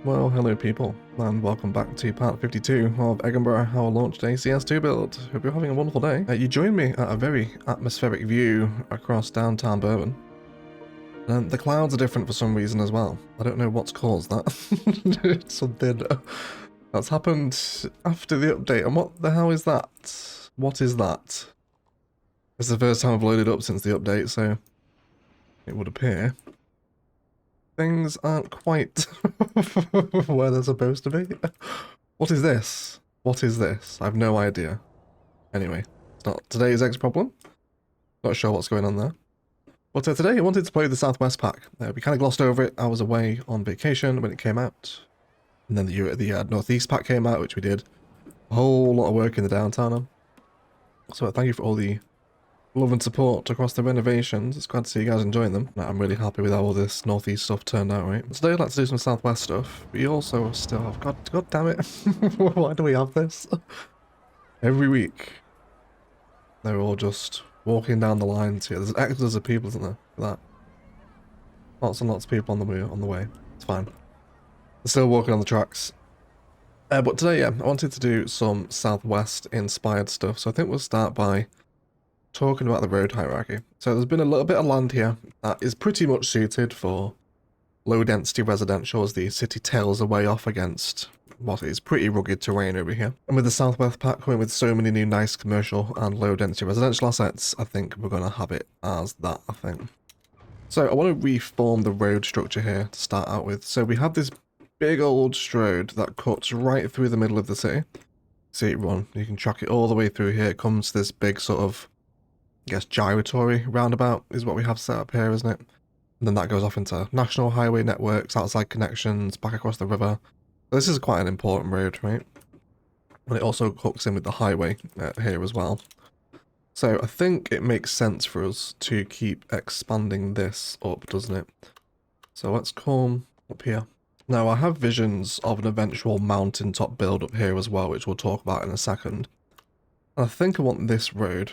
Well, hello people, and welcome back to part 52 of Egginburgh, our launch day CS2 build. Hope you're having a wonderful day. You joined me at a very atmospheric view across downtown Bourbon. The clouds are different for some reason as well. I don't know what's caused that. It's something that's happened after the update, and what the hell is that? What is that? It's the first time I've loaded up since the update, so it would appear things aren't quite where they're supposed to be. What is this? What is this? I have no idea. Anyway, it's not today's X problem. Not sure what's going on there. But today I wanted to play the Southwest pack. We kind of glossed over it. I was away on vacation when it came out. And then the Northeast pack came out, which we did a whole lot of work in the downtown on. So thank you for all the love and support across the renovations. It's glad to see you guys enjoying them. I'm really happy with how all this Northeast stuff turned out, right? Today I'd like to do some Southwest stuff. We also still have, god damn it, why do we have this? Every week, they're all just walking down the lines here. There's exodus of people, isn't there, for that? Lots and lots of people on the way. It's fine. They're still walking on the tracks. But today, yeah, I wanted to do some Southwest inspired stuff. So I think we'll start by talking about the road hierarchy. So there's been a little bit of land here that is pretty much suited for low density residential as the city tails away off against what is pretty rugged terrain over here. And with the Southwest pack coming with so many new nice commercial and low density residential assets, I think we're going to have it as that, I think. So I want to reform the road structure here to start out with. So we have this big old road that cuts right through the middle of the city. See it run. You can track it all the way through here. It comes to this big sort of, I guess, gyratory roundabout is what we have set up here, isn't it? And then that goes off into national highway networks, outside connections, back across the river. So this is quite an important road, right? And it also hooks in with the highway here as well. So I think it makes sense for us to keep expanding this up, doesn't it? So let's come up here. Now I have visions of an eventual mountaintop build up here as well, which we'll talk about in a second. And I think I want this road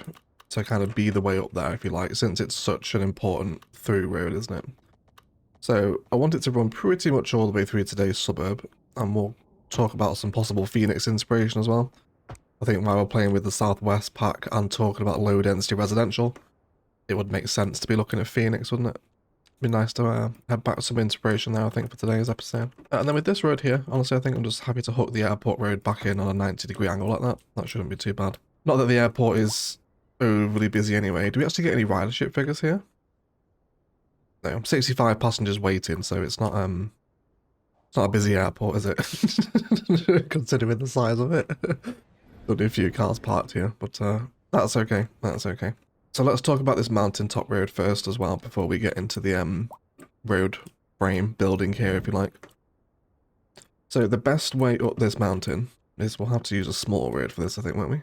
to kind of be the way up there, if you like, since it's such an important through road, isn't it? So I want it to run pretty much all the way through today's suburb, and we'll talk about some possible Phoenix inspiration as well. I think while we're playing with the Southwest pack and talking about low density residential, it would make sense to be looking at Phoenix, wouldn't it? Be nice to head back to some inspiration there, I think, for today's episode. And then with this road here, honestly, I think I'm just happy to hook the airport road back in on a 90-degree angle like that. That shouldn't be too bad. Not that the airport is overly busy anyway. Do we actually get any ridership figures here? No, 65 passengers waiting, so it's not a busy airport, is it? Considering the size of it. Only a few cars parked here, but that's okay. That's okay. So let's talk about this mountaintop road first as well before we get into the road frame building here, if you like. So the best way up this mountain is we'll have to use a small road for this, I think, won't we?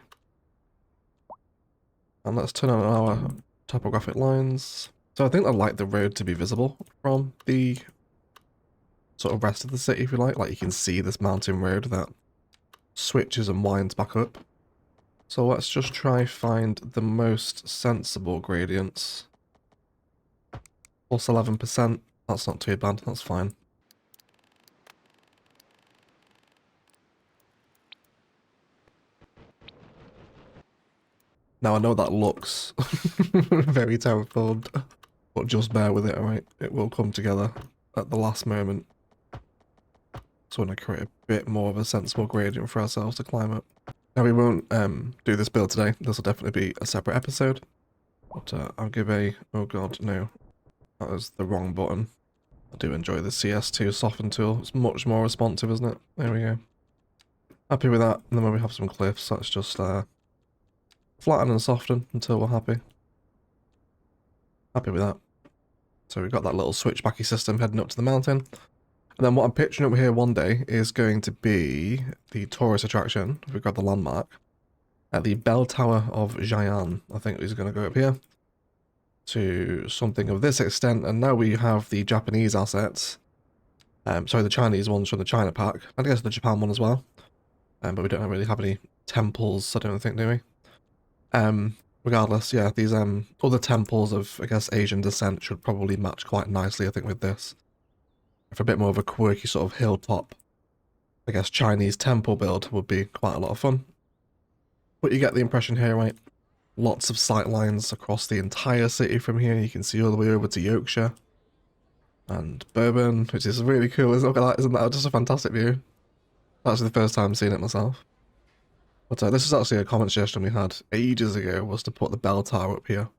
And let's turn on our topographic lines. So I think I'd like the road to be visible from the sort of rest of the city, if you like. Like you can see this mountain road that switches and winds back up. So let's just try find the most sensible gradients. Plus 11%. That's not too bad. That's fine. Now I know that looks very terrified, but just bear with it, alright? It will come together at the last moment. So when I create a bit more of a sensible gradient for ourselves to climb up. Now we won't do this build today. This will definitely be a separate episode. But I'll give a... Oh god, no. That was the wrong button. I do enjoy the CS2 soften tool. It's much more responsive, isn't it? There we go. Happy with that. And then when we have some cliffs, let's just flatten and soften until we're happy. Happy with that. So we've got that little switchbacky system heading up to the mountain. And then what I'm picturing up here one day is going to be the tourist attraction, if we grab the landmark, at the Bell Tower of Jian. I think is going to go up here to something of this extent. And now we have the Japanese assets, sorry, the Chinese ones from the China pack, and I guess the Japan one as well. But we don't really have any temples, I don't think, do we? Regardless, yeah, these other temples of, I guess, Asian descent should probably match quite nicely, I think, with this. For a bit more of a quirky sort of hilltop, I guess Chinese temple build would be quite a lot of fun. But you get the impression here, right? Lots of sight lines across the entire city from here. You can see all the way over to Yorkshire and Bourbon, which is really cool. Isn't that just a fantastic view? That's the first time seeing it myself. But this is actually a common suggestion we had ages ago, was to put the bell tower up here.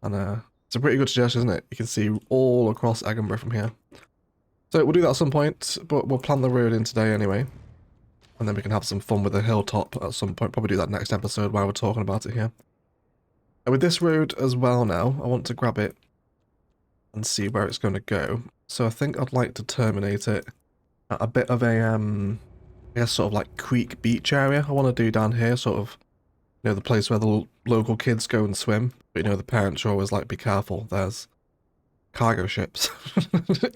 And it's a pretty good suggestion, isn't it? You can see all across Egginburgh from here. So we'll do that at some point, but we'll plan the road in today anyway. And then we can have some fun with the hilltop at some point. Probably do that next episode while we're talking about it here. And with this road as well now, I want to grab it and see where it's going to go. So I think I'd like to terminate it at a bit of a, I guess sort of like creek beach area. I want to do down here, sort of, you know, the place where the local kids go and swim. But you know, the parents are always like, be careful, there's cargo ships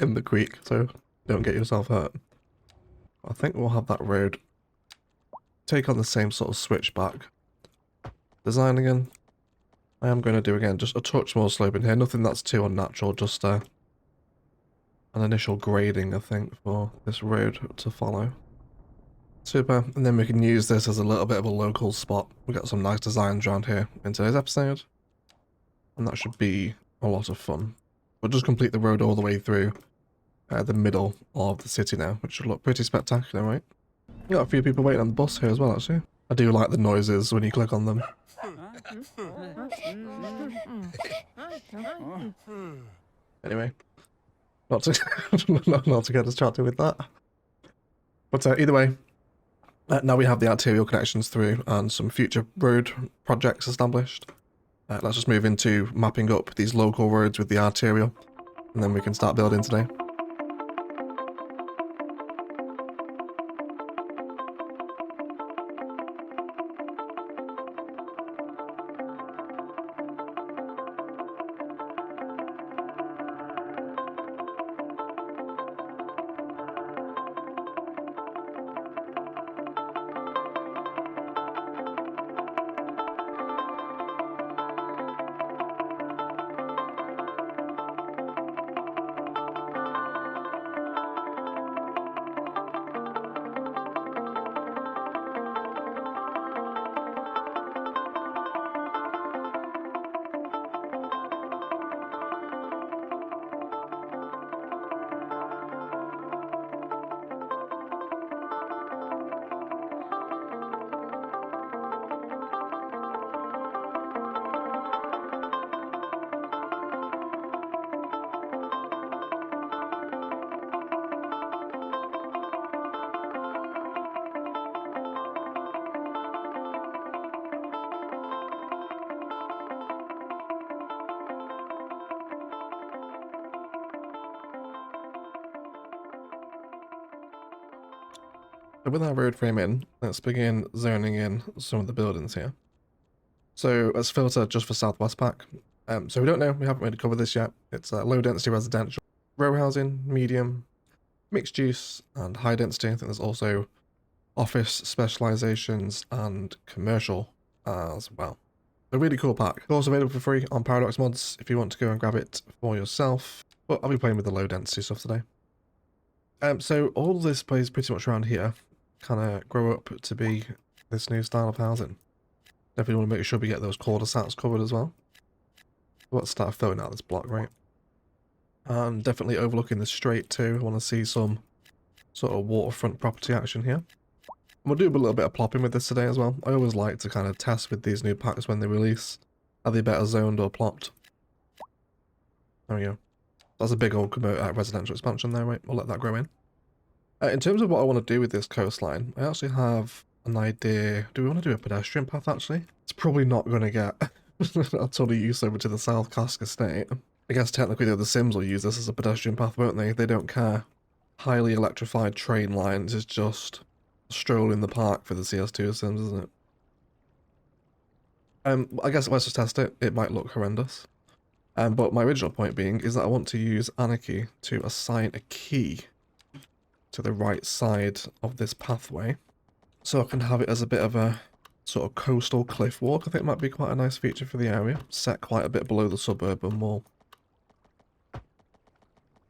in the creek, so don't get yourself hurt. I think we'll have that road take on the same sort of switchback design again. I am going to do again just a touch more slope in here, nothing that's too unnatural, just an initial grading I think for this road to follow. Super, and then we can use this as a little bit of a local spot. We've got some nice designs around here in today's episode, and that should be a lot of fun. We'll just complete the road all the way through the middle of the city now, which should look pretty spectacular, right? We've got a few people waiting on the bus here as well, actually. I do like the noises when you click on them. Anyway, not to get distracted with that. But either way, now we have the arterial connections through and some future road projects established. Let's just move into mapping up these local roads with the arterial, and then we can start building today. So with our road frame in, let's begin zoning in some of the buildings here. So let's filter just for Southwest Pack. So we don't know, we haven't really covered this yet. It's low density residential, row housing, medium, mixed use, and high density. I think there's also office specializations and commercial as well. A really cool pack. It's also available for free on Paradox Mods if you want to go and grab it for yourself. But I'll be playing with the low density stuff today. So all this place pretty much around here kind of grow up to be this new style of housing. Definitely want to make sure we get those cul-de-sacs covered as well. Let's start filling out this block, right? And definitely overlooking the strait too. I want to see some sort of waterfront property action here. And we'll do a little bit of plopping with this today as well. I always like to kind of test with these new packs when they release. Are they better zoned or plopped? There we go. That's a big old residential expansion there, right? We'll let that grow in. In terms of what I want to do with this coastline, I actually have an idea. Do we want to do a pedestrian path, actually? It's probably not going to get a ton of use over to the South Cask Estate. I guess technically the Sims will use this as a pedestrian path, won't they? They don't care. Highly electrified train lines is just a stroll in the park for the CS2 Sims, isn't it? I guess let's just test it. It might look horrendous. But my original point being is that I want to use Anarchy to assign a key to the right side of this pathway, so I can have it as a bit of a sort of coastal cliff walk. I think it might be quite a nice feature for the area, set quite a bit below the suburban wall.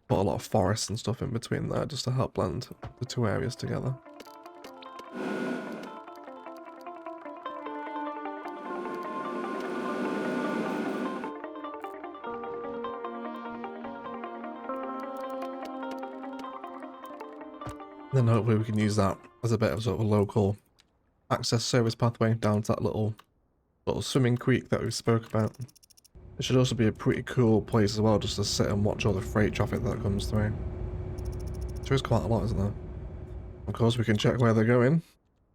put a lot of forest and stuff in between there just to help blend the two areas together. Then hopefully we can use that as a bit of sort of a local access service pathway down to that little swimming creek that we spoke about. It should also be a pretty cool place as well, just to sit and watch all the freight traffic that comes through. There is quite a lot, isn't there? Of course, we can check where they're going,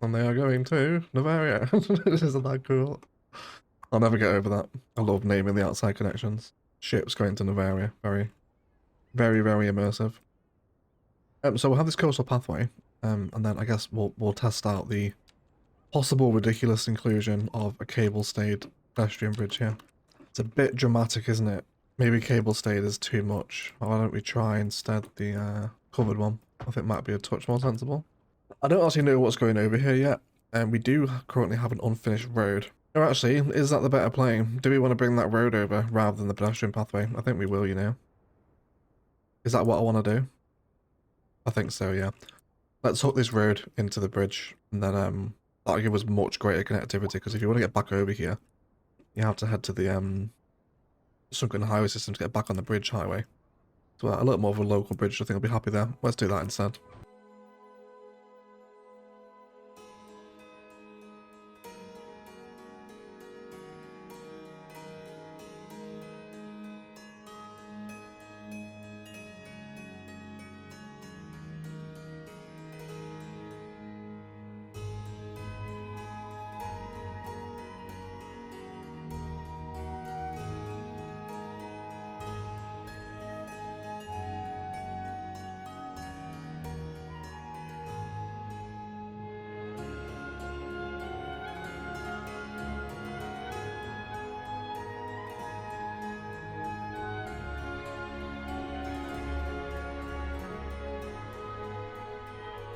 and they are going to Bavaria. Isn't that cool? I'll never get over that. I love naming the outside connections. Ships going to Bavaria. Very, very, very immersive. So we'll have this coastal pathway, and then I guess we'll test out the possible ridiculous inclusion of a cable-stayed pedestrian bridge here. It's a bit dramatic, isn't it? Maybe cable-stayed is too much. Why don't we try instead the covered one? I think might be a touch more sensible. I don't actually know what's going over here yet, and we do currently have an unfinished road. Or actually, is that the better play? Do we want to bring that road over rather than the pedestrian pathway? I think we will, you know. Is that what I want to do? I think so, yeah. Let's hook this road into the bridge, and then that'll give us much greater connectivity, because if you want to get back over here, you have to head to the sunken highway system to get back on the bridge highway. So a little more of a local bridge, I think I'll be happy there. Let's do that instead.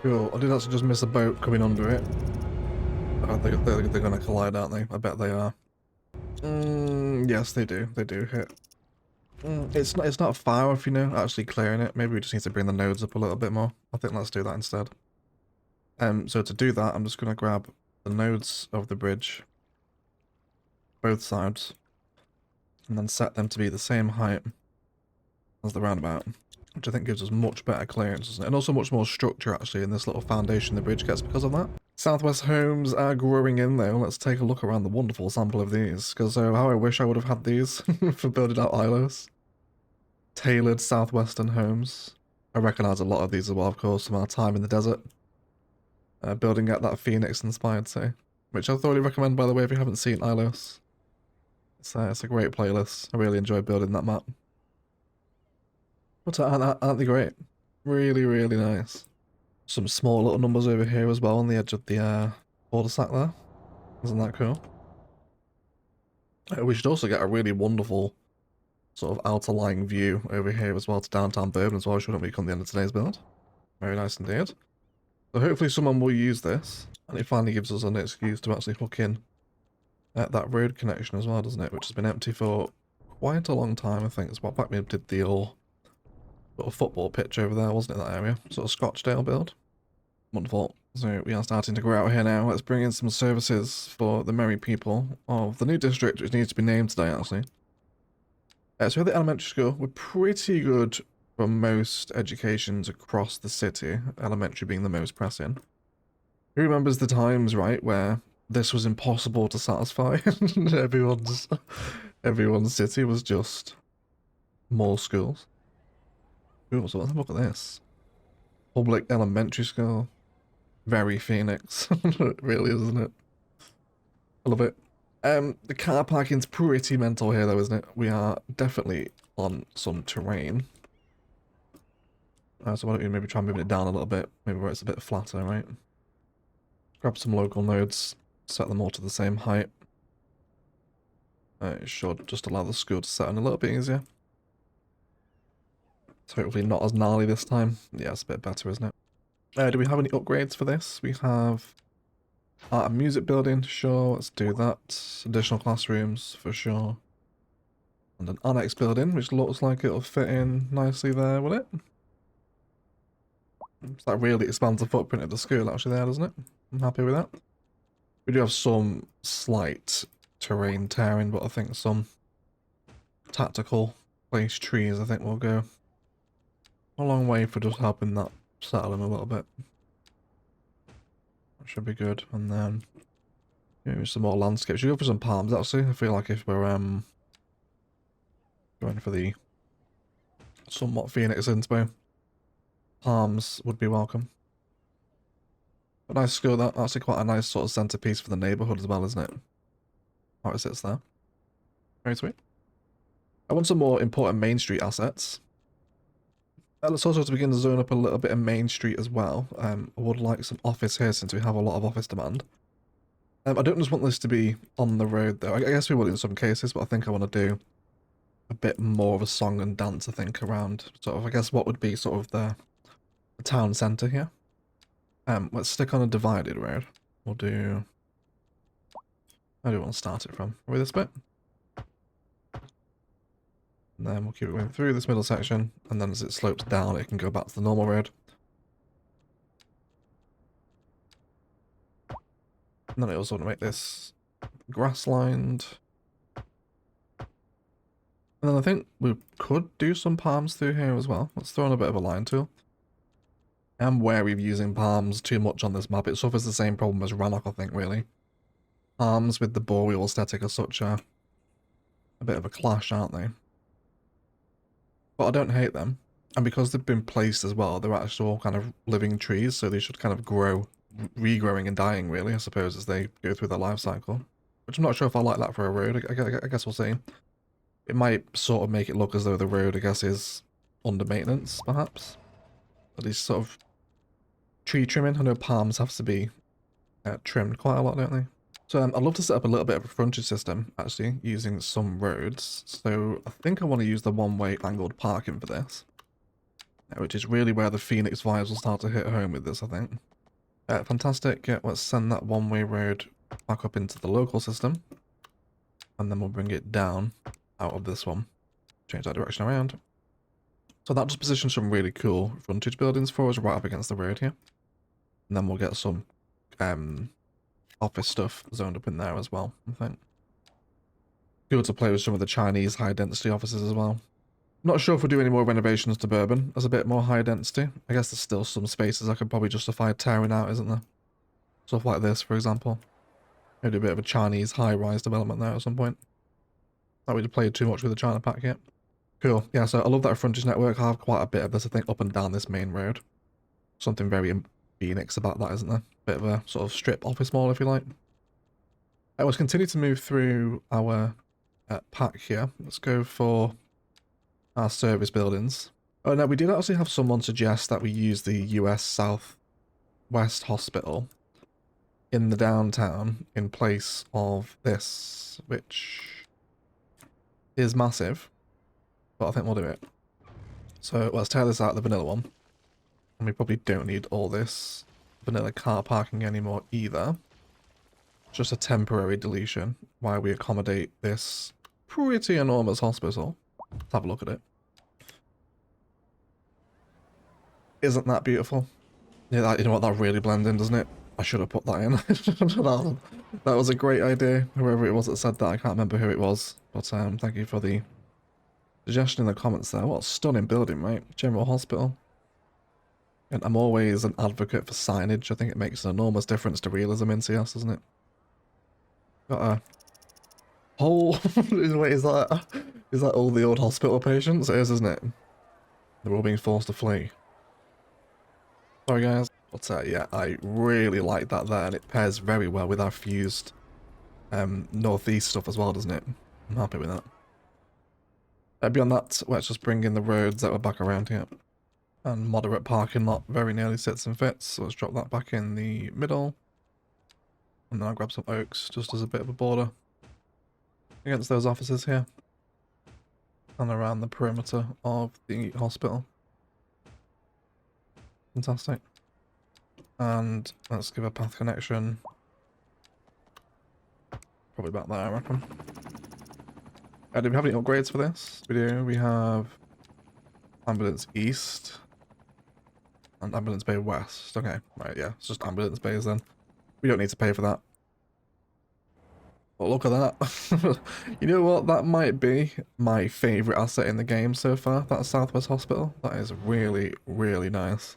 Cool. I did actually just miss a boat coming under it. They're going to collide, aren't they? I bet they are. Yes, they do. They do hit. It's not far if you know actually clearing it. Maybe we just need to bring the nodes up a little bit more. I think let's do that instead. So to do that, I'm just going to grab the nodes of the bridge, both sides, and then set them to be the same height as the roundabout, which I think gives us much better clearance, doesn't it? And also much more structure, actually, in this little foundation the bridge gets because of that. Southwest homes are growing in, though. Let's take a look around the wonderful sample of these, because how I wish I would have had these for building out Ilos. Tailored Southwestern homes. I recognise a lot of these as well, of course, from our time in the desert. Building out that Phoenix-inspired city, which I thoroughly recommend, by the way, if you haven't seen Ilos. It's a great playlist. I really enjoyed building that map. But aren't they great? Really, really nice. Some small little numbers over here as well on the edge of the border stack there. Isn't that cool? We should also get a really wonderful sort of outer lying view over here as well to downtown Bourbon as well, shouldn't we, come the end of today's build? Very nice indeed. So hopefully someone will use this, and it finally gives us an excuse to actually hook in that road connection as well, doesn't it? Which has been empty for quite a long time, I think. It's what back we did the old sort of football pitch over there, wasn't it, that area? Sort of Scottsdale build. Wonderful. So we are starting to grow out here now. Let's bring in some services for the merry people of the new district, which needs to be named today, actually. So we have the elementary school. We're pretty good for most educations across the city, elementary being the most pressing. Who remembers the times, right, where this was impossible to satisfy? Everyone's city was just more schools. Cool, so let's have a look at this. Public elementary school. Very Phoenix. It really is, isn't it? I love it. The car parking's pretty mental here though, isn't it? We are definitely on some terrain. So why don't we maybe try moving it down a little bit, maybe where it's a bit flatter, right? Grab some local nodes, set them all to the same height. It should just allow the school to set in a little bit easier. So hopefully not as gnarly this time. Yeah, it's a bit better, isn't it? Do we have any upgrades for this? We have art and music building, sure, let's do that. Additional classrooms, for sure. And an annex building, which looks like it'll fit in nicely there, will it? So that really expands the footprint of the school actually there, doesn't it? I'm happy with that. We do have some slight terrain tearing, but I think some tactical place trees I think will go a long way for just helping that settle in a little bit. That should be good. And then maybe some more landscapes. Should we go for some palms actually? I feel like if we're going for the somewhat Phoenix inspo, palms would be welcome. A nice school, that's actually quite a nice sort of centerpiece for the neighborhood as well, isn't it? How it sits there. Very sweet. I want some more important Main Street assets. Let's also to begin to zone up a little bit of Main Street as well. I would like some office here since we have a lot of office demand. I don't just want this to be on the road though. I guess we will in some cases, but I think I want to do a bit more of a song and dance, I think, around sort of, I guess, what would be sort of the town centre here. Let's stick on a divided road. We'll do... Where do we want to start it from? With this bit? And then we'll keep it going through this middle section, and then as it slopes down, it can go back to the normal road. And then I also want to make this grass-lined. And then I think we could do some palms through here as well. Let's throw in a bit of a line tool. I'm wary of using palms too much on this map. It suffers the same problem as Rannoch, I think, really. Palms with the boreal aesthetic are such a bit of a clash, aren't they? But I don't hate them. And because they've been placed as well, they're actual kind of living trees, so they should kind of grow, regrowing and dying, really, I suppose, as they go through their life cycle. Which I'm not sure if I like that for a road. I guess we'll see. It might sort of make it look as though the road, I guess, is under maintenance, perhaps. At least sort of tree trimming. I know palms have to be trimmed quite a lot, don't they? So I'd love to set up a little bit of a frontage system, actually, using some roads. So I think I want to use the one-way angled parking for this. Which is really where the Phoenix vibes will start to hit home with this, I think. Fantastic. Let's send that one-way road back up into the local system. And then we'll bring it down out of this one. Change that direction around. So that just positions some really cool frontage buildings for us right up against the road here. And then we'll get some office stuff zoned up in there as well, I think. Good to play with some of the Chinese high density offices as well. Not sure if we'll do any more renovations to Bourbon as a bit more high density. I guess there's still some spaces I could probably justify tearing out, isn't there? Stuff like this, for example. Maybe a bit of a Chinese high-rise development there at some point. That we'd played too much with the China pack yet. Cool. Yeah, so I love that frontage network. I have quite a bit of this, I think, up and down this main road. Something very Phoenix about that, isn't there? Bit of a sort of strip office mall, if you like. Let's continue to move through our pack here. Let's go for our service buildings. Oh no, we did actually have someone suggest that we use the US Southwest Hospital in the downtown in place of this, which is massive, but I think we'll do it. So let's tear this out of the vanilla one. And we probably don't need all this vanilla car parking anymore either. Just a temporary deletion while we accommodate this pretty enormous hospital. Let's have a look at it. Isn't that beautiful? Yeah, you know what, that really blends in, doesn't it? I should have put that in. That was a great idea. Whoever it was that said that, I can't remember who it was. But thank you for the suggestion in the comments there. What a stunning building, right? General Hospital. And I'm always an advocate for signage. I think it makes an enormous difference to realism in CS, doesn't it? Got a whole... Wait, is that all the old hospital patients? It is, isn't it? They're all being forced to flee. Sorry guys. But yeah, I really like that there, and it pairs very well with our fused northeast stuff as well, doesn't it? I'm happy with that. Beyond that, let's just bring in the roads that were back around here. And moderate parking lot very nearly sits and fits, so let's drop that back in the middle. And then I'll grab some oaks just as a bit of a border against those offices here. And around the perimeter of the hospital. Fantastic. And let's give a path connection. Probably about there, I reckon. Do we have any upgrades for this video? We have Ambulance East and Ambulance Bay West. Okay, right, yeah, it's just Ambulance Bays then. We don't need to pay for that. But look at that. You know what? That might be my favourite asset in the game so far, that Southwest Hospital. That is really, really nice.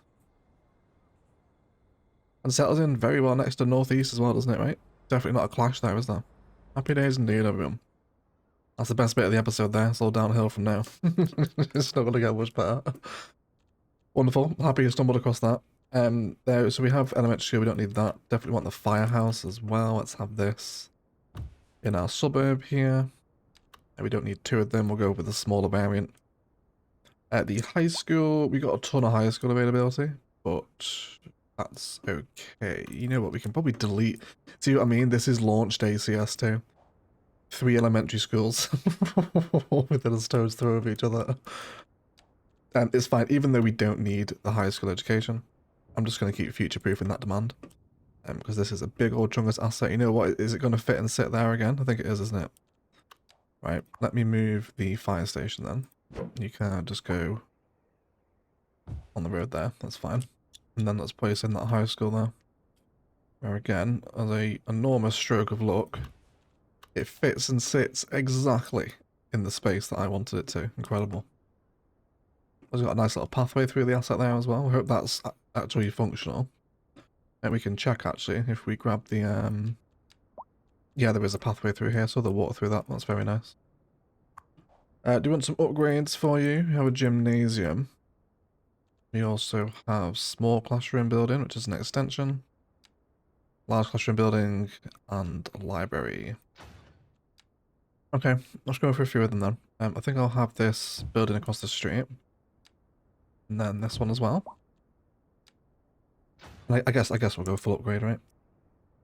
And settles in very well next to Northeast as well, doesn't it, right? Definitely not a clash there, is there? Happy days indeed, everyone. That's the best bit of the episode there. It's all downhill from now. It's not going to get much better. Wonderful. Happy you stumbled across that. So we have elementary school. We don't need that. Definitely want the firehouse as well. Let's have this in our suburb here. And we don't need two of them. We'll go with the smaller variant. At the high school, we got a ton of high school availability, but that's okay. You know what? We can probably delete. See what I mean? This is launched ACS too. 3 elementary schools within a stone's throw of each other. And it's fine, even though we don't need the high school education. I'm just going to keep future-proofing that demand. Because this is a big old chungus asset. You know what? Is it going to fit and sit there again? I think it is, isn't it? Right, let me move the fire station then. You can just go on the road there. That's fine. And then let's place in that high school there. Where again, as a enormous stroke of luck, it fits and sits exactly in the space that I wanted it to. Incredible. It's got a nice little pathway through the asset there as well. I hope that's actually functional. And we can check actually if we grab the yeah, there is a pathway through here, so they'll walk through that. That's very nice. Do you want some upgrades for you? We have a gymnasium. We also have small classroom building, which is an extension. Large classroom building and a library. Okay, let's go for a few of them then. I think I'll have this building across the street. And then this one as well. And I guess we'll go full upgrade, right?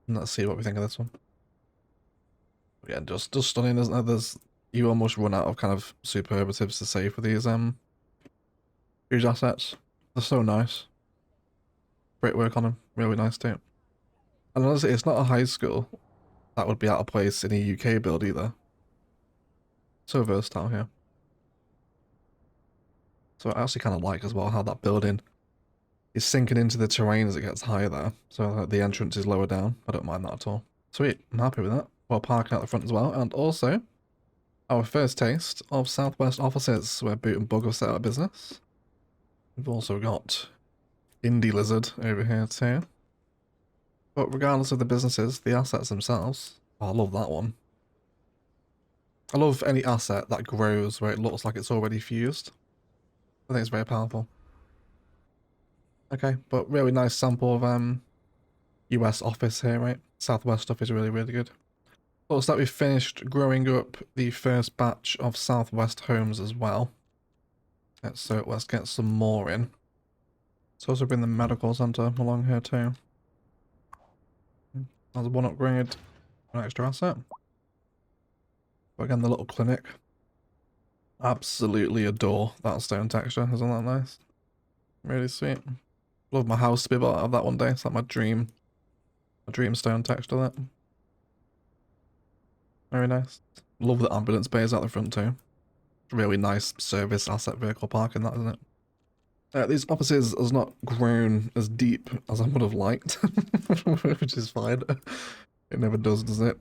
And let's see what we think of this one. Yeah, just stunning, isn't it? You almost run out of kind of superlatives to say for these huge assets. They're so nice. Great work on them. Really nice too. And honestly, it's not a high school that would be out of place in a UK build either. So versatile here. So I actually kind of like as well how that building is sinking into the terrain as it gets higher there. So the entrance is lower down. I don't mind that at all. Sweet, I'm happy with that. Well, parking out the front as well. And also, our first taste of Southwest offices where Boot and Bug have set up business. We've also got Indie Lizard over here too. But regardless of the businesses, the assets themselves, oh, I love that one. I love any asset that grows where it looks like it's already fused. I think it's very powerful. Okay, but really nice sample of US office here, right? Southwest stuff is really, really good. Looks like we've finished growing up the first batch of Southwest homes as well. So let's get some more in. Let's also bring the medical center along here too. That's one upgrade, an extra asset. But again, the little clinic. Absolutely adore that stone texture. Isn't that nice? Really sweet. Love my house to be able to have that one day. It's like my dream stone texture, that. Very nice. Love the ambulance bays out the front too. Really nice service asset vehicle parking, that, isn't it? These offices has not grown as deep as I would have liked, which is fine. It never does it?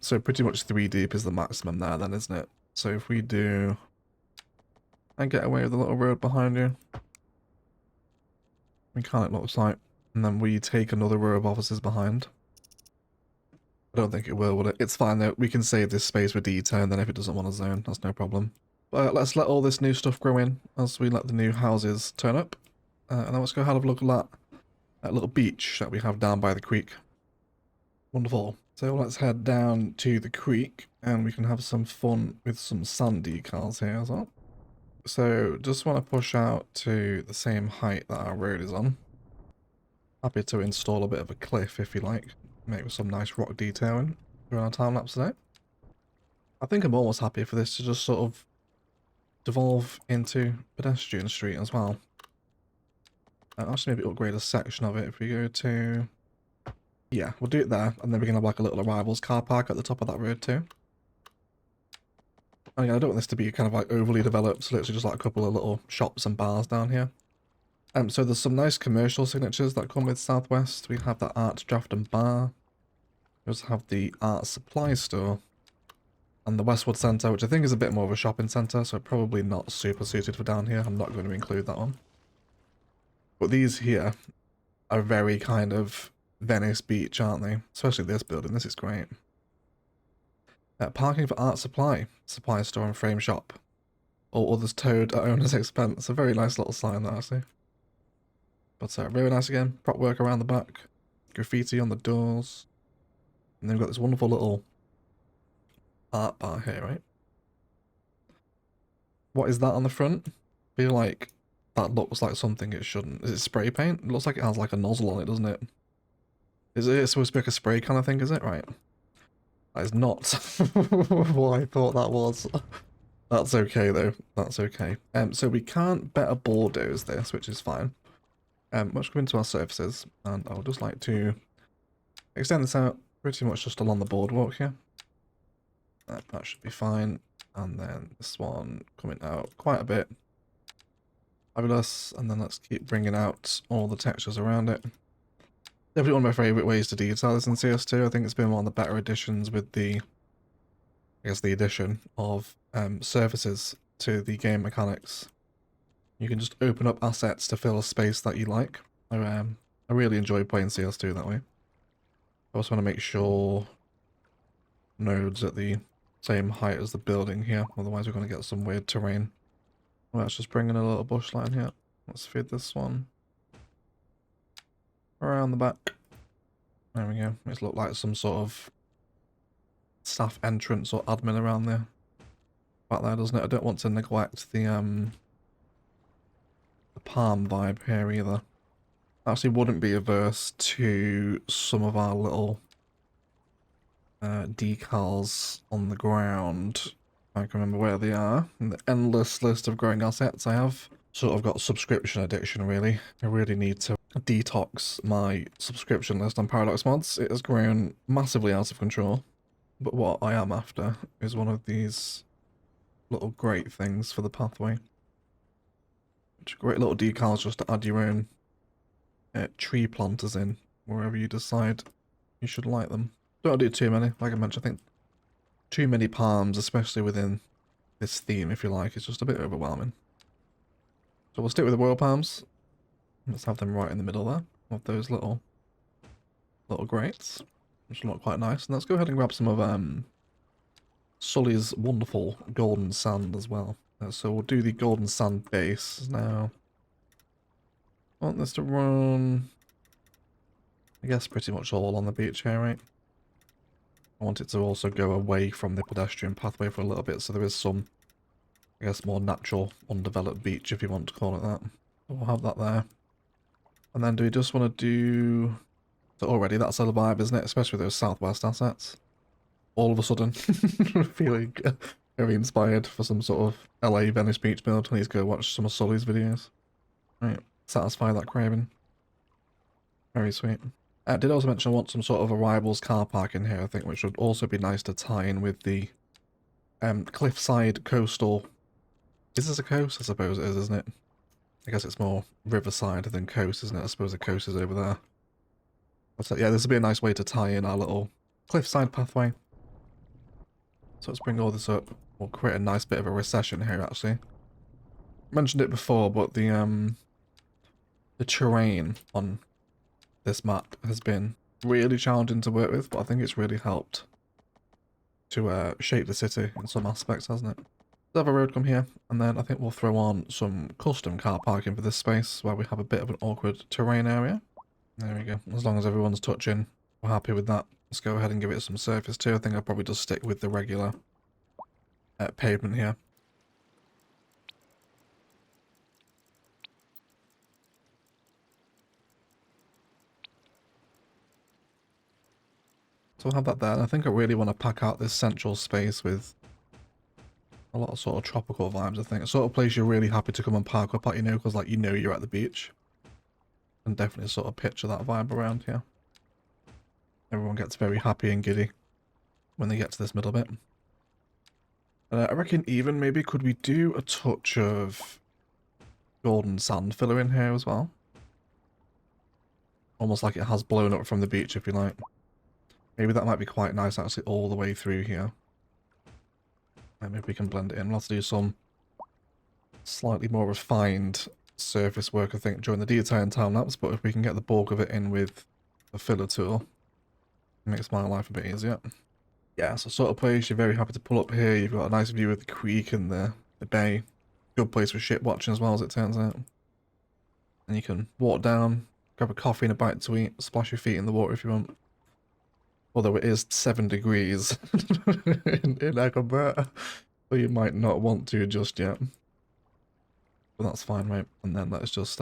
So pretty much 3 deep is the maximum there then, isn't it? So if we do... and get away with the little road behind you. We can, it looks like. And then we take another row of offices behind. I don't think it will, would it? It's fine though. We can save this space with D10, and then if it doesn't want a zone, that's no problem. But let's let all this new stuff grow in as we let the new houses turn up. And then let's go have a look at that little beach that we have down by the creek. Wonderful. So let's head down to the creek and we can have some fun with some sand decals here as well. So just want to push out to the same height that our road is on. Happy to install a bit of a cliff if you like. Make with some nice rock detailing during our time lapse today. I think I'm almost happy for this to just sort of devolve into pedestrian street as well. I'll just maybe upgrade a section of it if we go to... yeah, we'll do it there, and then we can have like a little arrivals car park at the top of that road too. And again, I don't want this to be kind of like overly developed, so literally just like a couple of little shops and bars down here. So there's some nice commercial signatures that come with Southwest. We have the Art Draft and Bar. We also have the Art Supply Store. And the Westwood Centre, which I think is a bit more of a shopping centre, so probably not super suited for down here. I'm not going to include that one. But these here are very kind of Venice Beach, aren't they? Especially this building. This is great. Parking for Art Supply, Supply Store and Frame Shop. All others towed at owner's expense. A very nice little sign there, actually. But very nice again. Prop work around the back. Graffiti on the doors. And then we've got this wonderful little art bar here, right? What is that on the front? I feel like that looks like something it shouldn't. Is it spray paint? It looks like it has like a nozzle on it, doesn't it? Is it supposed to be like a spray kind of thing, is it? Right. That is not what I thought that was. That's okay though. That's okay. So we can't better bulldoze this, which is fine. Let's go into our surfaces, and I would just like to extend this out pretty much just along the boardwalk here. That should be fine. And then this one coming out quite a bit. Fabulous. And then let's keep bringing out all the textures around it. Definitely one of my favourite ways to detail this in CS2. I think it's been one of the better additions with the, I guess, the addition of surfaces to the game mechanics. You can just open up assets to fill a space that you like. I really enjoy playing CS2 that way. I also want to make sure nodes at the same height as the building here, otherwise we're going to get some weird terrain. Let's just bring in a little bush line here. Let's feed this one around the back. There we go. It looks like some sort of staff entrance or admin around there. Back there, doesn't it? I don't want to neglect the palm vibe here either. Actually wouldn't be averse to some of our little decals on the ground. I can remember where they are. In the endless list of growing assets I have. Sort of got subscription addiction really. I really need to detox my subscription list on Paradox Mods. It has grown massively out of control. But what I am after is one of these little great things for the pathway. Which are great little decals just to add your own tree planters in wherever you decide you should like them. Don't do too many, like I mentioned. I think too many palms, especially within this theme, if you like, is just a bit overwhelming. So we'll stick with the royal palms. Let's have them right in the middle there of those little grates, which look quite nice. And let's go ahead and grab some of Sully's wonderful golden sand as well. So we'll do the golden sand base now. I want this to run, I guess, pretty much all on the beach here, right? I want it to also go away from the pedestrian pathway for a little bit, so there is some, I guess, more natural, undeveloped beach, if you want to call it that. We'll have that there. And then do we just want to do... So already that's a vibe, isn't it? Especially with those Southwest assets. All of a sudden, feeling very inspired for some sort of LA Venice Beach build. I need to go watch some of Sully's videos. Right, satisfy that craving. Very sweet. Did also mention I want some sort of arrivals car park in here, I think, which would also be nice to tie in with the cliffside coastal. Is this a coast? I suppose it is, isn't it? I guess it's more riverside than coast, isn't it? I suppose the coast is over there. But yeah, this would be a nice way to tie in our little cliffside pathway. So let's bring all this up. We'll create a nice bit of a recession here, actually. Mentioned it before, but the terrain on this map has been really challenging to work with, but I think it's really helped to shape the city in some aspects, hasn't it? Let's have a road come here, and then I think we'll throw on some custom car parking for this space, where we have a bit of an awkward terrain area. There we go. As long as everyone's touching, we're happy with that. Let's go ahead and give it some surface too. I think I'll probably just stick with the regular pavement here. So we'll have that there. And I think I really want to pack out this central space with a lot of sort of tropical vibes, I think. A sort of place you're really happy to come and park up at, you know, because like you know you're at the beach. And definitely sort of picture that vibe around here. Everyone gets very happy and giddy when they get to this middle bit. I reckon even maybe could we do a touch of golden sand filler in here as well? Almost like it has blown up from the beach, if you like. Maybe that might be quite nice actually all the way through here. And maybe we can blend it in. We'll have to do some slightly more refined surface work, I think, during the detail and time-lapse, but if we can get the bulk of it in with the filler tool, it makes my life a bit easier. Yeah, so sort of place you're very happy to pull up here. You've got a nice view of the creek and the bay. Good place for ship watching as well, as it turns out. And you can walk down, grab a coffee and a bite to eat, splash your feet in the water if you want. Although it is 7 degrees in Egginburgh, so you might not want to just yet. But that's fine, right? And then let's just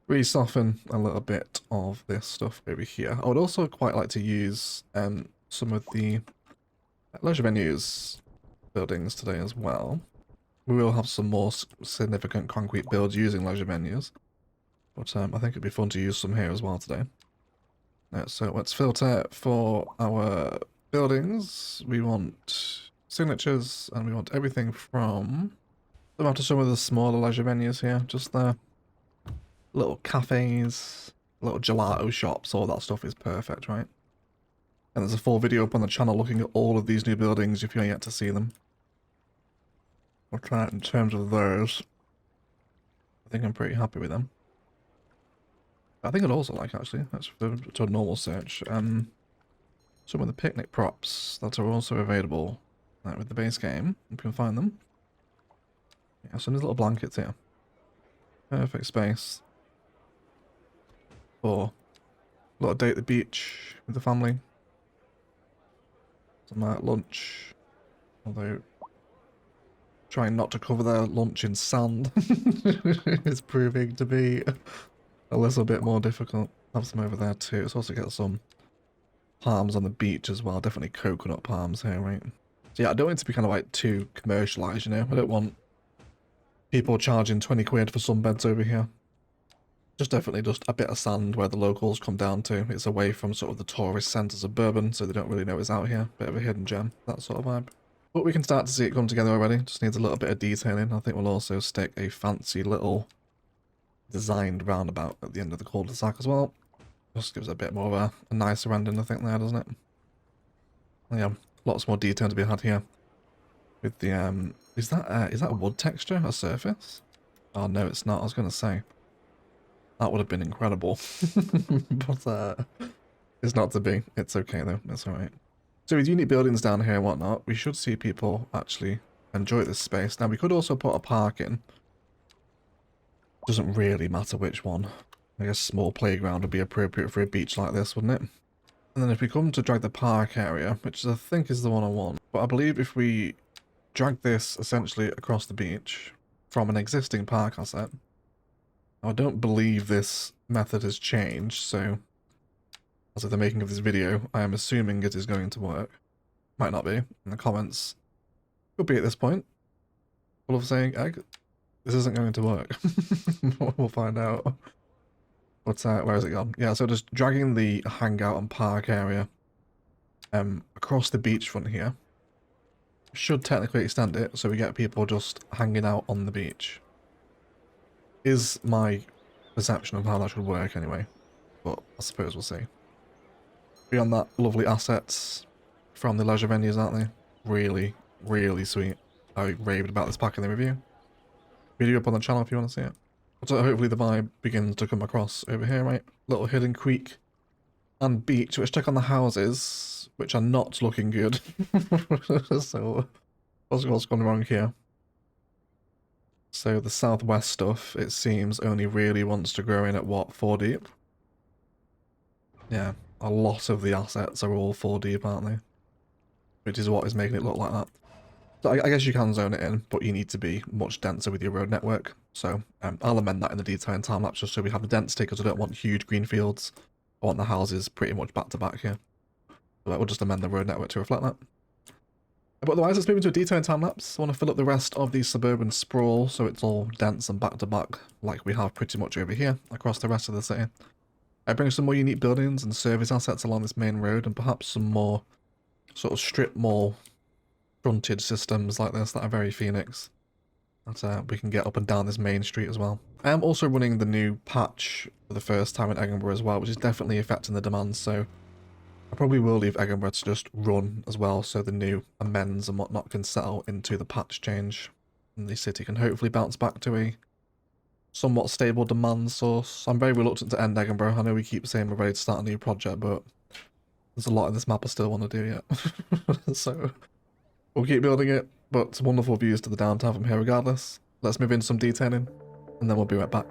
re-soften a little bit of this stuff over here. I would also quite like to use some of the leisure venues buildings today as well. We will have some more significant concrete builds using leisure venues, but I think it'd be fun to use some here as well today. So let's filter for our buildings. We want signatures, and we want everything from them up to some of the smaller leisure venues here. Just the little cafes, little gelato shops, all that stuff is perfect, right? And there's a full video up on the channel looking at all of these new buildings if you're yet to see them. But in terms of those, I think I'm pretty happy with them. I think I'd also like, actually, let's do a normal search, some of the picnic props that are also available with the base game. You can find them. Yeah, so there's little blankets here. Perfect space for a little day at the beach with the family. Some lunch, although trying not to cover their lunch in sand is proving to be a little bit more difficult. Have some over there too. Let's also get some palms on the beach as well. Definitely coconut palms here, right? So yeah, I don't want it to be kind of like too commercialized, you know? I don't want people charging 20 quid for sunbeds over here. Just definitely just a bit of sand where the locals come down to. It's away from sort of the tourist centres of Bourbon, so they don't really know it's out here. Bit of a hidden gem, that sort of vibe. But we can start to see it come together already. Just needs a little bit of detailing. I think we'll also stick a fancy little designed roundabout at the end of the cul-de-sac as well. Just gives it a bit more of a nicer ending, I think, there, doesn't it? Yeah, lots more detail to be had here. With the, is that a wood texture, a surface? Oh no, it's not. I was going to say. That would have been incredible. But it's not to be. It's okay though. That's alright. So with unique buildings down here and whatnot, we should see people actually enjoy this space. Now we could also put a park in. Doesn't really matter which one. I guess small playground would be appropriate for a beach like this, wouldn't it? And then if we come to drag the park area, which I think is the one I want, but I believe if we drag this essentially across the beach from an existing park asset, I don't believe this method has changed, so as of the making of this video, I am assuming it is going to work. Might not be. In the comments, could be at this point. Full of saying, egg, this isn't going to work. We'll find out. But where has it gone? Yeah, so just dragging the hangout and park area across the beachfront here should technically extend it, so we get people just hanging out on the beach. Is my perception of how that should work anyway, but I suppose we'll see. Beyond that, lovely assets from the leisure venues, aren't they? Really, really sweet. I raved about this pack in the review. Video up on the channel if you want to see it. So hopefully the vibe begins to come across over here, right? Little hidden creek and beach. Let's check on the houses, which are not looking good. So what's gone wrong here? So the southwest stuff, it seems, only really wants to grow in at what, 4 deep? Yeah, a lot of the assets are all 4 deep, aren't they? Which is what is making it look like that. So I guess you can zone it in, but you need to be much denser with your road network. So I'll amend that in the detail and time-lapse just so we have the density, because I don't want huge green fields. I want the houses pretty much back to back here. So we'll just amend the road network to reflect that. But otherwise, let's move into a detail and time-lapse. I want to fill up the rest of the suburban sprawl so it's all dense and back-to-back like we have pretty much over here across the rest of the city. I bring some more unique buildings and service assets along this main road and perhaps some more sort of strip mall frontage systems like this that are very Phoenix, that we can get up and down this main street as well. I am also running the new patch for the first time in Egginburgh as well, which is definitely affecting the demand, so I probably will leave Egginburgh to just run as well, so the new amends and whatnot can settle into the patch change, and the city can hopefully bounce back to a somewhat stable demand source. I'm very reluctant to end Egginburgh. I know we keep saying we're ready to start a new project, but there's a lot of this map I still want to do yet. So we'll keep building it, but some wonderful views to the downtown from here regardless. Let's move into some detailing, and then we'll be right back.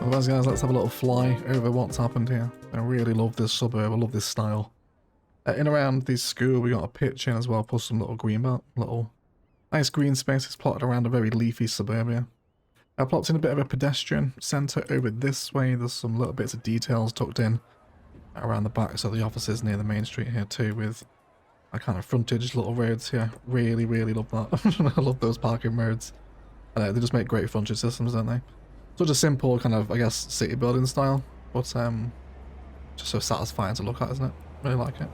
Otherwise, guys, let's have a little fly over what's happened here. I really love this suburb. I love this style. In around this school, we got a pitch in as well, plus some little green belt, little nice green spaces plotted around a very leafy suburbia. I plopped in a bit of a pedestrian centre over this way. There's some little bits of details tucked in around the back, so the offices near the main street here too, with a kind of frontage little roads here. Really, really love that. I love those parking roads. They just make great frontage systems, don't they? Such a simple kind of, I guess, city building style, but just so satisfying to look at, isn't it? Really like it.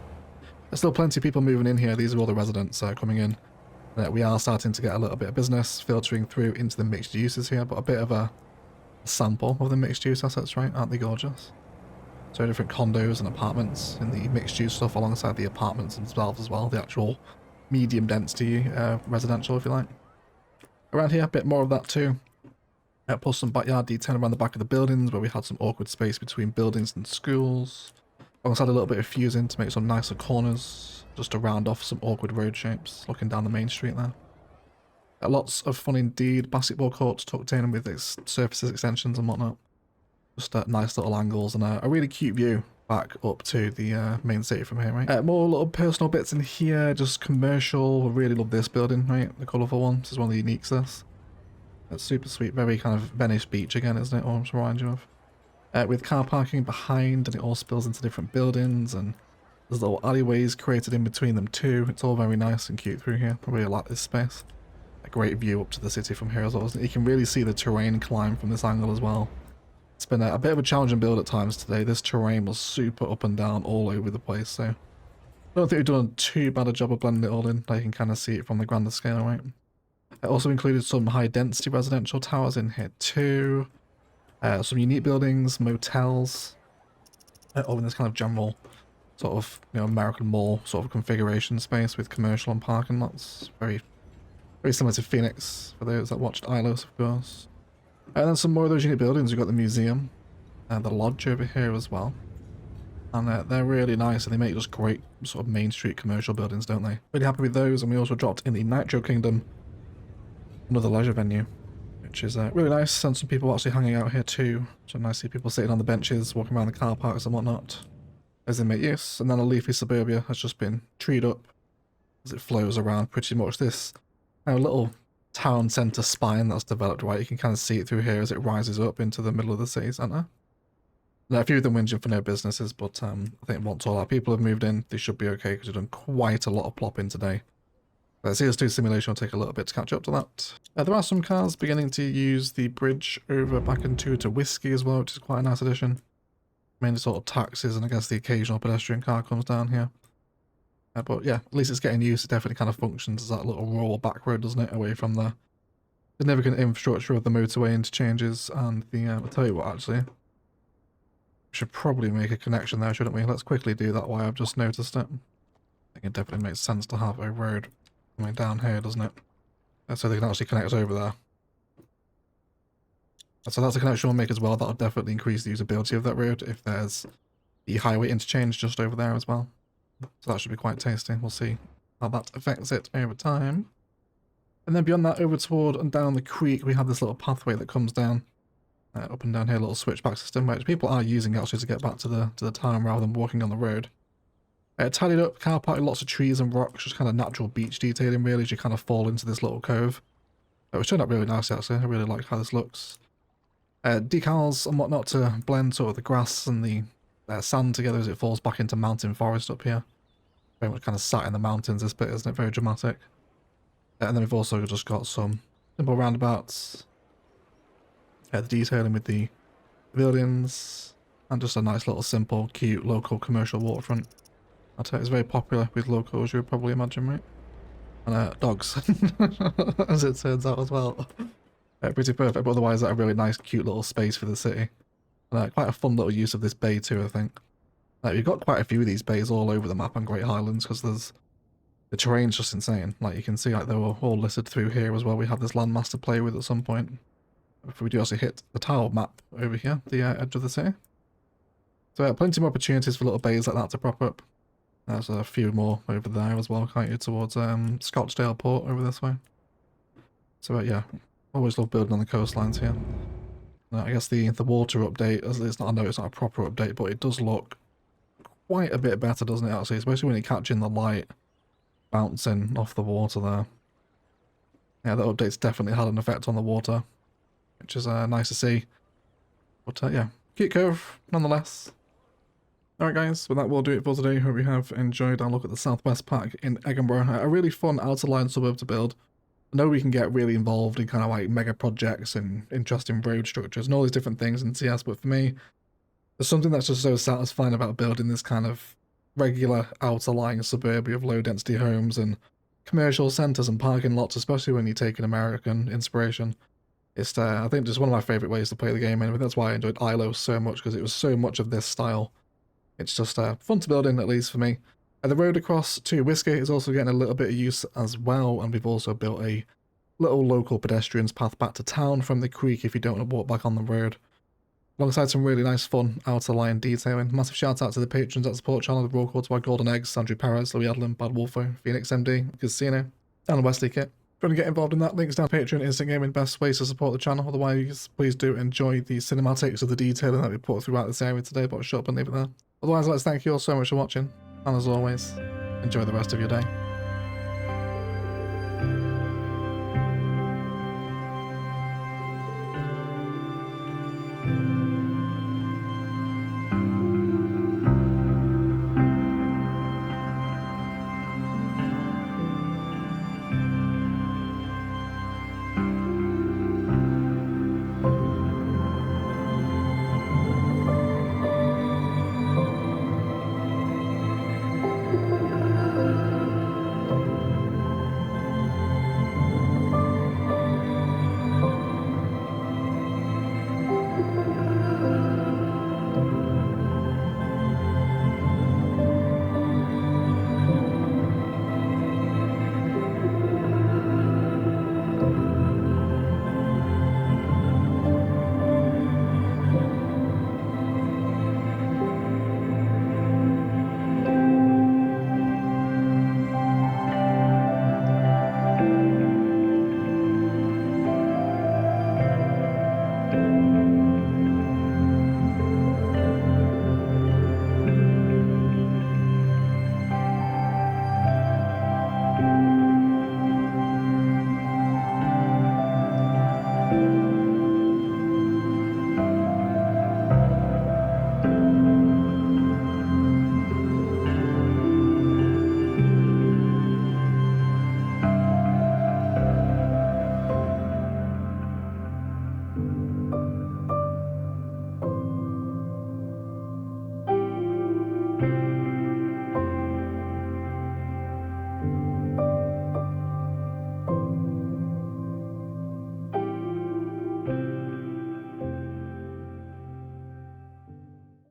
There's still plenty of people moving in here. These are all the residents coming in. We are starting to get a little bit of business filtering through into the mixed uses here, but a bit of a sample of the mixed use assets, right? Aren't they gorgeous? So different condos and apartments in the mixed use stuff alongside the apartments themselves as well, the actual medium density residential, if you like. Around here, a bit more of that too. Plus some backyard detail around the back of the buildings where we had some awkward space between buildings and schools. Alongside a little bit of fusing to make some nicer corners, just to round off some awkward road shapes looking down the main street there. Lots of fun indeed. Basketball courts tucked in with its surfaces, extensions and whatnot. Just nice little angles and a really cute view back up to the main city from here, right? More little personal bits in here, just commercial. I really love this building, right? The colourful one. This is one of the uniques, this. That's super sweet. Very kind of Venice Beach again, isn't it? Or to remind you of. With car parking behind, and it all spills into different buildings, and there's little alleyways created in between them too. It's all very nice and cute through here. I really like this space. A great view up to the city from here as well, isn't it? You can really see the terrain climb from this angle as well. It's been a bit of a challenging build at times today. This terrain was super up and down all over the place, so I don't think we've done too bad a job of blending it all in. You can kind of see it from the grander scale, right? It also included some high density residential towers in here too. Some unique buildings, motels, all in this kind of general sort of, you know, American mall sort of configuration space with commercial and parking lots. Very similar to Phoenix for those that watched ILOS, of course. And then some more of those unique buildings. We've got the museum and the lodge over here as well. And they're really nice, and they make just great sort of main street commercial buildings, don't they? Really happy with those. And we also dropped in the Nitro Kingdom, another leisure venue, which is really nice, and some people actually hanging out here too. So nice to see people sitting on the benches, walking around the car parks and whatnot. as they make use, and then a leafy suburbia has just been treed up as it flows around pretty much this little town centre spine that's developed, right? You can kind of see it through here as it rises up into the middle of the city centre. Now, a few of them whinging for no businesses, but I think once all our people have moved in, they should be okay because we've done quite a lot of plopping today. CS2 simulation will take a little bit to catch up to that. There are some cars beginning to use the bridge over back into to Whiskey as well, which is quite a nice addition. Mainly sort of taxis, and I guess the occasional pedestrian car comes down here. But yeah, at least it's getting used. It definitely kind of functions as that little rural back road, doesn't it? Away from the significant infrastructure of the motorway interchanges and the... I'll tell you what, actually. We should probably make a connection there, shouldn't we? Let's quickly do that while I've just noticed it. I think it definitely makes sense to have a road coming down here, doesn't it? So they can actually connect over there. So that's a connection we'll make as well. That'll definitely increase the usability of that road if there's the highway interchange just over there as well. So that should be quite tasty. We'll see how that affects it over time. And then beyond that, over toward and down the creek, we have this little pathway that comes down, up and down here, a little switchback system, which people are using actually to get back to the town rather than walking on the road. Tidied up car park, lots of trees and rocks, just kind of natural beach detailing really as you kind of fall into this little cove. Which turned out really nice actually. I really like how this looks. Decals and whatnot to blend sort of the grass and the sand together as it falls back into mountain forest up here. Very much kind of sat in the mountains, this bit, isn't it? Very dramatic. And then we've also just got some simple roundabouts. The detailing with the pavilions. And just a nice little simple, cute, local commercial waterfront. I'll tell you, it's very popular with locals, you would probably imagine, right? And dogs, as it turns out as well. Pretty perfect, but otherwise a really nice, cute little space for the city. And quite a fun little use of this bay too, I think. We've got quite a few of these bays all over the map on Great Highlands because there's the terrain's just insane. Like you can see, like they were all listed through here as well. We have this landmass to play with at some point. If we do also hit the tile map over here, the edge of the city. So plenty more opportunities for little bays like that to prop up. There's a few more over there as well, can't you, towards Scottsdale Port over this way. So yeah, always love building on the coastlines here. I guess the water update, it's not, I know it's not a proper update, but it does look quite a bit better, doesn't it, actually? Especially when you're catching the light bouncing off the water there. Yeah, the update's definitely had an effect on the water, which is nice to see. But yeah, cute curve, nonetheless. Alright guys, with that we'll do it for today. Hope you have enjoyed our look at the Southwest Park in Egginburgh. A really fun outer line suburb to build. I know we can get really involved in kind of like mega projects and interesting road structures and all these different things in CS, but for me, there's something that's just so satisfying about building this kind of regular outer lying suburbia of low density homes and commercial centres and parking lots, especially when you take an American inspiration. It's I think just one of my favourite ways to play the game, and that's why I enjoyed ILO so much, because it was so much of this style. It's just fun to build in, at least for me. The road across to Whiskey is also getting a little bit of use as well, and we've also built a little local pedestrians path back to town from the creek if you don't want to walk back on the road. Alongside some really nice fun outer line detailing. Massive shout out to the patrons that support the channel, the roll call to our Golden Eggs, Andrew Perez, Louis Adlin, Bad Wolfo, Phoenix MD, Casino, and Wesley Kit. If you want to get involved in that, links down Patreon, Instant Gaming, best ways to support the channel. Otherwise, please do enjoy the cinematics of the detailing that we put throughout this area today, but shut up and leave it there. Otherwise, let's thank you all so much for watching, and as always, enjoy the rest of your day.